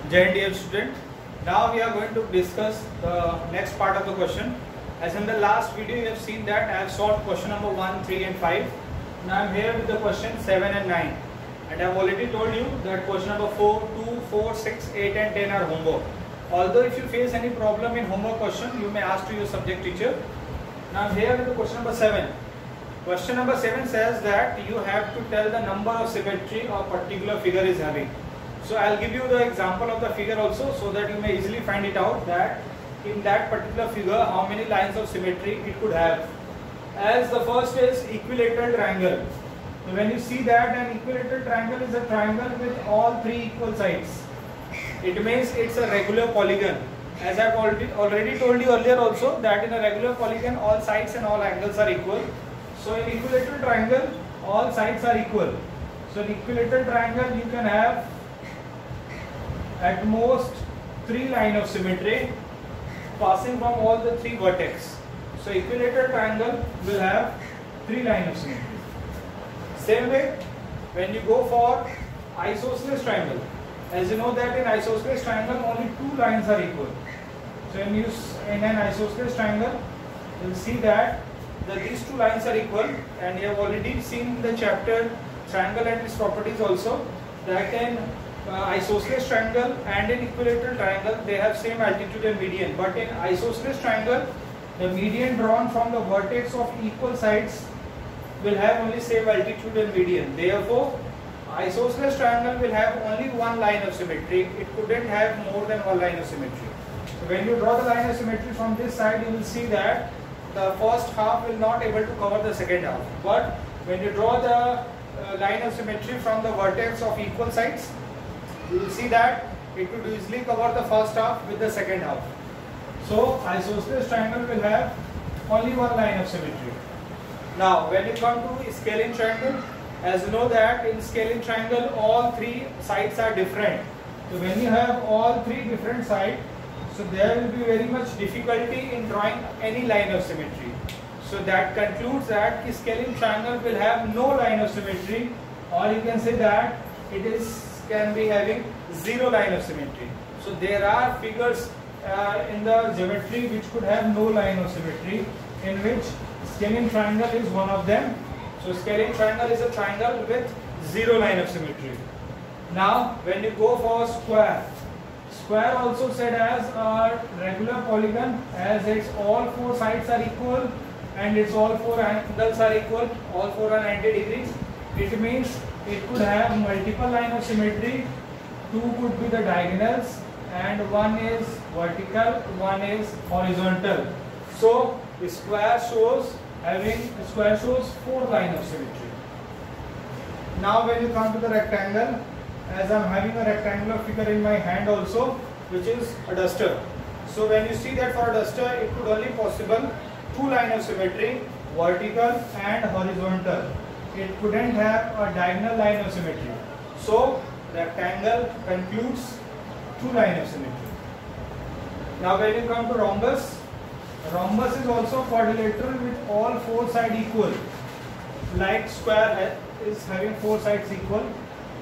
Dear student, now we are going to discuss the next part of the question. As in the last video you have seen that I have solved question number 1, 3 and 5. Now I am here with the question 7 and 9, and I have already told you that question number 4, 2, 4, 6, 8 and 10 are homework. Although if you face any problem in homework question, you may ask to your subject teacher. Now I am here with the question number 7. Question number 7 says that you have to tell the number of symmetry a particular figure is having. So I'll give you the example of the figure also, so that you may easily find it out that in that particular figure how many lines of symmetry it could have. As the first is equilateral triangle. So when you see that an equilateral triangle is a triangle with all three equal sides, it means it's a regular polygon. As I've already told you earlier also that in a regular polygon all sides and all angles are equal. So in equilateral triangle all sides are equal. So in equilateral triangle you can have at most 3 lines of symmetry passing from all the 3 vertex. So equilateral triangle will have 3 lines of symmetry. Same way when you go for isosceles triangle, as you know that in isosceles triangle only 2 lines are equal. So in an isosceles triangle you will see that these 2 lines are equal, and you have already seen in the chapter triangle and its properties also that in isosceles triangle and in equilateral triangle they have same altitude and median, but in isosceles triangle the median drawn from the vertex of equal sides will have only same altitude and median. Therefore isosceles triangle will have only 1 line of symmetry. It couldn't have more than 1 line of symmetry. So when you draw the line of symmetry from this side, you will see that the first half will not able to cover the second half, but when you draw the line of symmetry from the vertex of equal sides, you will see that it could easily cover the first half with the second half. So isosceles triangle will have only 1 line of symmetry. Now when you come to scalene triangle, as you know that in scalene triangle all 3 sides are different. So when you have all 3 different sides, so there will be very much difficulty in drawing any line of symmetry. So that concludes that scalene triangle will have no line of symmetry, or you can say that it can be having 0 line of symmetry. So there are figures in the geometry which could have no line of symmetry, in which scalene triangle is one of them. So scalene triangle is a triangle with 0 line of symmetry. Now when you go for square also said as a regular polygon, as its all 4 sides are equal and its all 4 angles are equal, all 4 are 90 degrees. It means it could have multiple line of symmetry. 2 could be the diagonals and 1 is vertical, 1 is horizontal. So square shows 4 line of symmetry. Now when you come to the rectangle, as I am having a rectangular figure in my hand also, which is a duster. So when you see that for a duster it could only possible 2 line of symmetry, vertical and horizontal. It couldn't have a diagonal line of symmetry. So rectangle concludes 2 line of symmetry. Now when you come to rhombus, rhombus is also quadrilateral with all 4 sides equal. Like square is having 4 sides equal.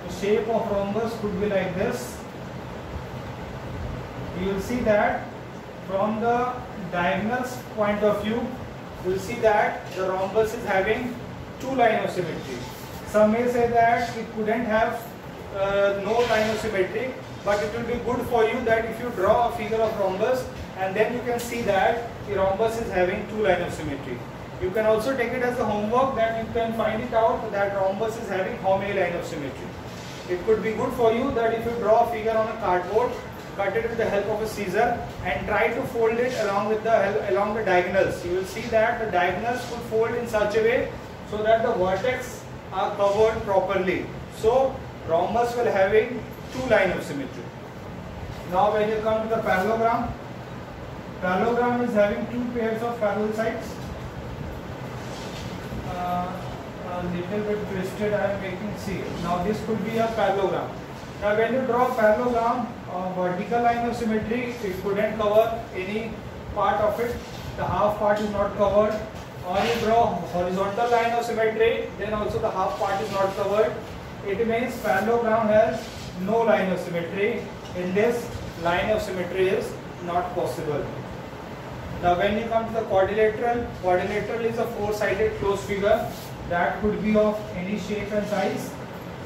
The shape of rhombus could be like this. You will see that from the diagonals point of view, you will see that the rhombus is having 2 line of symmetry. Some may say that it couldn't have no line of symmetry, but it will be good for you that if you draw a figure of rhombus and then you can see that the rhombus is having 2 line of symmetry. You can also take it as a homework that you can find it out that rhombus is having how many line of symmetry. It could be good for you that if you draw a figure on a cardboard, cut it with the help of a scissor and try to fold it along the diagonals. You will see that the diagonals will fold in such a way so that the vertex are covered properly. So rhombus will having 2 line of symmetry. Now when you come to the parallelogram, parallelogram is having 2 pairs of parallel sides. A little bit twisted I am making. See, now this could be a parallelogram. Now when you draw a parallelogram, vertical line of symmetry, it couldn't cover any part of it. The half part is not covered. Or you draw horizontal line of symmetry, then also the half part is not covered. It means parallelogram has no line of symmetry. in this line of symmetry is not possible. Now when you come to the quadrilateral, quadrilateral is a four-sided closed figure that could be of any shape and size.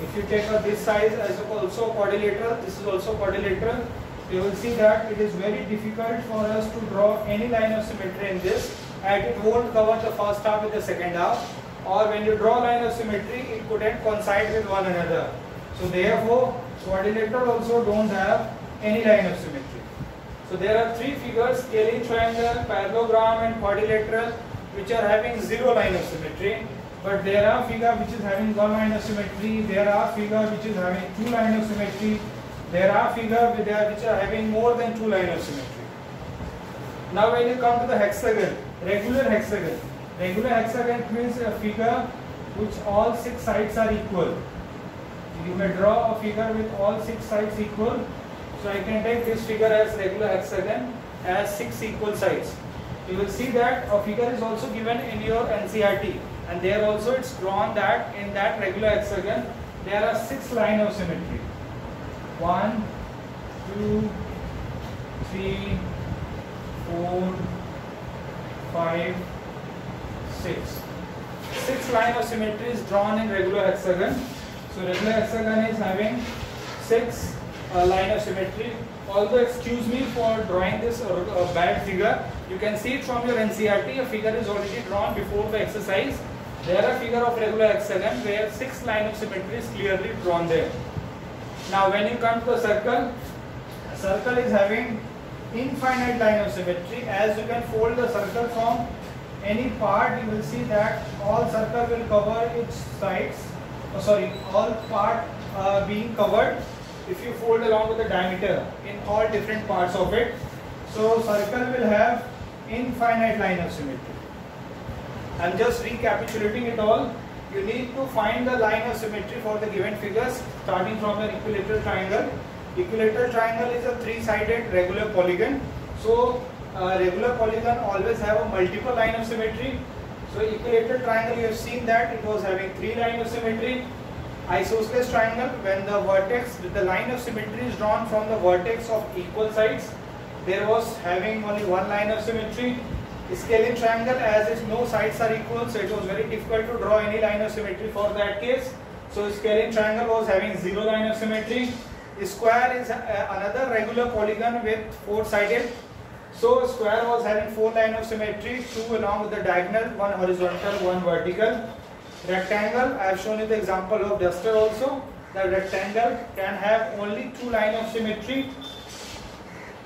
If you take this size as also quadrilateral, this is also quadrilateral, you will see that it is very difficult for us to draw any line of symmetry in this, and it won't cover the first half with the second half, or when you draw line of symmetry it couldn't coincide with one another. So therefore quadrilateral also don't have any line of symmetry. So there are three figures, scalene triangle, parallelogram and quadrilateral, which are having zero line of symmetry. But there are figure which is having one line of symmetry, there are figure which is having two line of symmetry, there are figure which are having more than two line of symmetry. Now when you come to the hexagon, regular hexagon means a figure which all six sides are equal. You may draw a figure with all six sides equal. So I can take this figure as regular hexagon as six equal sides. You will see that a figure is also given in your NCERT, and there also it's drawn that in that regular hexagon there are six line of symmetry. 1, 2, 3, 4, 5, 6. Six line of symmetry is drawn in regular hexagon. So regular hexagon is having six line of symmetry. Although excuse me for drawing this bad figure, you can see it from your NCERT. A figure is already drawn before the exercise. There are figure of regular hexagon where six line of symmetry is clearly drawn there. Now when you come to the circle, a circle is having infinite line of symmetry. As you can fold the circle from any part, you will see that all circle will cover its sides. All part being covered if you fold along with the diameter in all different parts of it. So circle will have infinite line of symmetry. I'm just recapitulating it all. You need to find the line of symmetry for the given figures starting from an equilateral triangle. Equilateral triangle is a three-sided regular polygon. So regular polygon always have a multiple line of symmetry. So equilateral triangle, you have seen that it was having three line of symmetry. Isosceles triangle, when the vertex with the line of symmetry is drawn from the vertex of equal sides, there was having only one line of symmetry. Scalene triangle, as its no sides are equal, so it was very difficult to draw any line of symmetry for that case. So scalene triangle was having zero line of symmetry. Square is another regular polygon with four-sided. So square was having four line of symmetry, two along with the diagonal, one horizontal, one vertical. Rectangle, I have shown you the example of duster also. The rectangle can have only two line of symmetry.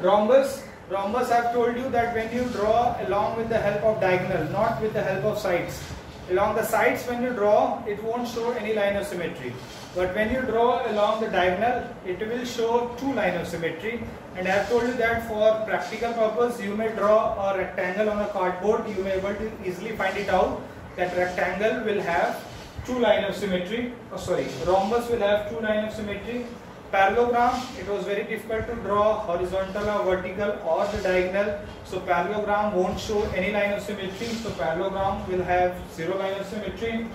Rhombus, I have told you that when you draw along with the help of diagonal, not with the help of sides. Along the sides when you draw, it won't show any line of symmetry. But when you draw along the diagonal, it will show two line of symmetry. And I have told you that for practical purpose, you may draw a rectangle on a cardboard. You may be able to easily find it out that rectangle will have two line of symmetry. Rhombus will have two line of symmetry. Parallelogram, it was very difficult to draw horizontal or vertical or the diagonal. So parallelogram won't show any line of symmetry. So parallelogram will have zero line of symmetry.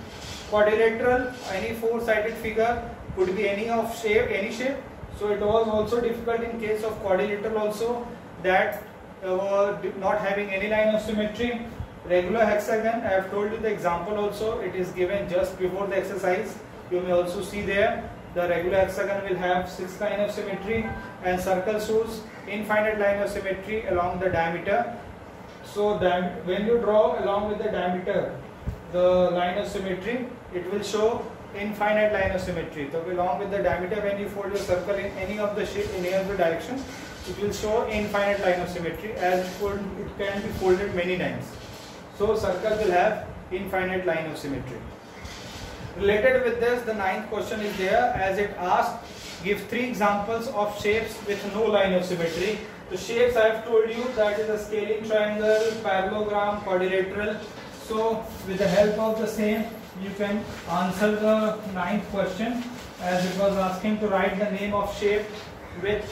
Quadrilateral, any four-sided figure could be any shape. So it was also difficult in case of quadrilateral also, that not having any line of symmetry. Regular hexagon, I have told you the example also, it is given just before the exercise. You may also see there, the regular hexagon will have six line of symmetry, and circle shows infinite line of symmetry along the diameter. So when you draw along with the diameter the line of symmetry, it will show infinite line of symmetry. So along with the diameter, when you fold your circle in any of the shape, in any of the direction, it will show infinite line of symmetry, as it can be folded many times. So circle will have infinite line of symmetry. Related with this, the ninth question is there, as it asks, give three examples of shapes with no line of symmetry. The shapes I have told you, that is a scalene triangle, parallelogram, quadrilateral. So with the help of the same, you can answer the ninth question, as it was asking to write the name of shape with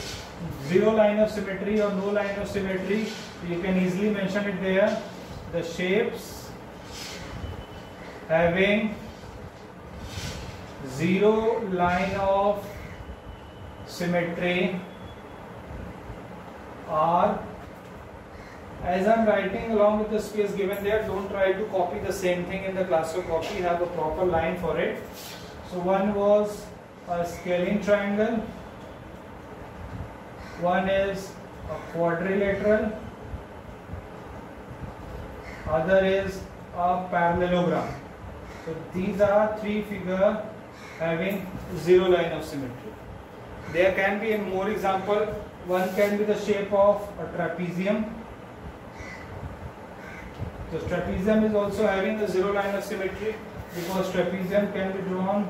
zero line of symmetry or no line of symmetry. You can easily mention it there. The shapes having zero line of symmetry R. As I'm writing along with the space given there, don't try to copy the same thing in the class of copy, have a proper line for it. So one was a scalene triangle, one is a quadrilateral, other is a parallelogram. So these are three figures having zero line of symmetry. There can be more example. One can be the shape of a trapezium. So trapezium is also having a zero line of symmetry because trapezium can be drawn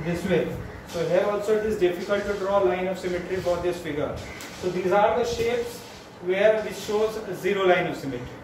this way. So here also it is difficult to draw a line of symmetry for this figure. So these are the shapes which shows a zero line of symmetry.